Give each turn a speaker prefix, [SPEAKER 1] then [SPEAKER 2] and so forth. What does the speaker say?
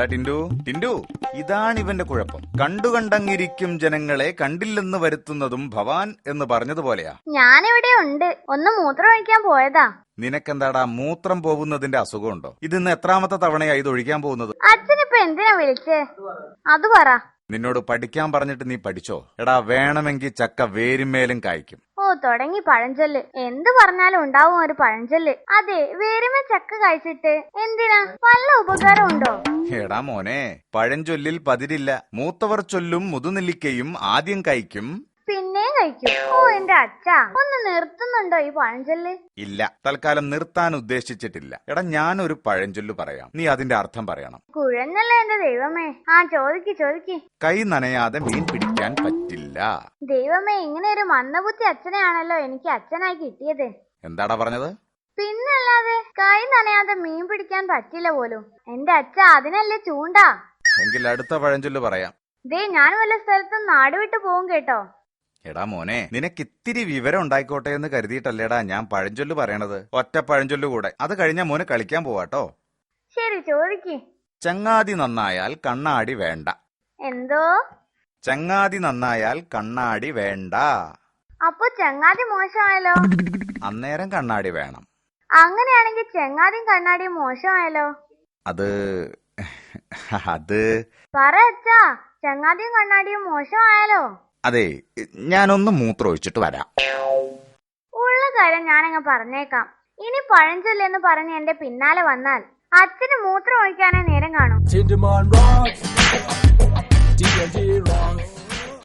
[SPEAKER 1] എടാ ടിൻഡു ടിൻഡു, ഇതാണ് ഇവന്റെ കുഴപ്പം. കണ്ടുകണ്ടങ്ങിരിക്കും ജനങ്ങളെ കണ്ടില്ലെന്ന് വരുത്തുന്നതും ഭവാൻ എന്ന് പറഞ്ഞതുപോലെയാ.
[SPEAKER 2] ഞാനിവിടെ ഉണ്ട്, ഒന്ന് മൂത്രം ഒഴിക്കാൻ പോയതാ.
[SPEAKER 1] നിനക്കെന്താടാ മൂത്രം പോകുന്നതിന്റെ അസുഖമുണ്ടോ? ഇതിന്ന് എത്രാമത്തെ തവണയാ ഇത് ഒഴിക്കാൻ പോകുന്നത്?
[SPEAKER 2] അച്ഛനിപ്പൊ എന്തിനാ വിളിച്ചേ? അത് പറ.
[SPEAKER 1] നിന്നോട് പഠിക്കാൻ പറഞ്ഞിട്ട് നീ പഠിച്ചോ? എടാ, വേണമെങ്കിൽ ചക്ക വേരുമേലും കായ്ക്കും.
[SPEAKER 2] ഓ, തുടങ്ങി പഴഞ്ചൊല്ല്. എന്ത് പറഞ്ഞാലും ഉണ്ടാവും ഒരു പഴഞ്ചൊല്ല്. അതെ, വേരുമേ ചക്ക കഴിച്ചിട്ട് എന്തിനാ? വല്ല ഉപകാരം ഉണ്ടോ?
[SPEAKER 1] എടാ മോനെ, പഴഞ്ചൊല്ലിൽ പതിരില്ല. മൂത്തവർ ചൊല്ലും മുതുനെല്ലിക്കയും ആദ്യം കഴിക്കും,
[SPEAKER 2] പിന്നെയും കഴിക്കും. ഓ എന്റെ അച്ഛാ, ഒന്ന് നിർത്തുന്നുണ്ടോ ഈ പഴഞ്ചൊല്ല്?
[SPEAKER 1] ഇല്ല, തൽക്കാലം നിർത്താൻ ഉദ്ദേശിച്ചിട്ടില്ല. എടാ, ഞാനൊരു പഴഞ്ചൊല്ല് പറയാം, നീ അതിന്റെ അർത്ഥം പറയണം.
[SPEAKER 2] കുഴഞ്ഞല്ലേ എന്റെ ദൈവമേ. ആ, ചോദിക്ക്.
[SPEAKER 1] കൈ നനയാതെ മീൻ പിടിക്കാൻ പറ്റില്ല.
[SPEAKER 2] ദൈവമേ, ഇങ്ങനെ ഒരു മന്ദബുദ്ധി അച്ഛനെയാണല്ലോ എനിക്ക് അച്ഛനായി കിട്ടിയത്.
[SPEAKER 1] എന്താടാ പറഞ്ഞത്?
[SPEAKER 2] പിന്നല്ലാതെ, കൈ നനയാതെ മീൻ പിടിക്കാൻ പറ്റില്ല പോലും. എന്റെ അച്ഛ, അതിനല്ലേ ചൂണ്ടാ.
[SPEAKER 1] എങ്കിൽ അടുത്ത പഴഞ്ചൊല്ല് പറയാം.
[SPEAKER 2] ദേ, ഞാൻ വല്ല സ്ഥലത്തും നാട് വിട്ടു പോകും കേട്ടോ.
[SPEAKER 1] എടാ മോനെ, നിനക്ക് ഇത്തിരി വിവരം ഉണ്ടായിക്കോട്ടെ എന്ന് കരുതിയിട്ടല്ലേടാ ഞാൻ പഴഞ്ചൊല്ല് പറയണത്. ഒറ്റ പഴഞ്ചൊല്ല് കൂടെ, അത് കഴിഞ്ഞാ മോന് കളിക്കാൻ പോവാട്ടോ.
[SPEAKER 2] ശരി, ചോദിക്ക്.
[SPEAKER 1] ചങ്ങാതി നന്നായാൽ കണ്ണാടി വേണ്ട.
[SPEAKER 2] എന്തോ?
[SPEAKER 1] ചങ്ങാതി നന്നായാൽ കണ്ണാടി വേണ്ട.
[SPEAKER 2] അപ്പൊ ചങ്ങാതി മോശമായല്ലോ?
[SPEAKER 1] അന്നേരം കണ്ണാടി വേണം.
[SPEAKER 2] അങ്ങനെയാണെങ്കിൽ ചങ്ങാതിയും കണ്ണാടിയും മോശമായല്ലോ?
[SPEAKER 1] അത്
[SPEAKER 2] പറ അച്ഛാ, ചങ്ങാതിയും കണ്ണാടിയും മോശമായാലോ?
[SPEAKER 1] അതെ, ഞാനൊന്ന് മൂത്രം ഒഴിച്ചിട്ട് വരാം.
[SPEAKER 2] ഉള്ള കാര്യം ഞാനങ്ങ് പറഞ്ഞേക്കാം. ഇനി പഴഞ്ചൊല്ലെന്ന് പറഞ്ഞ് എന്റെ പിന്നാലെ വന്നാൽ അച്ഛന് മൂത്രം ഒഴിക്കാനേ നേരം കാണും.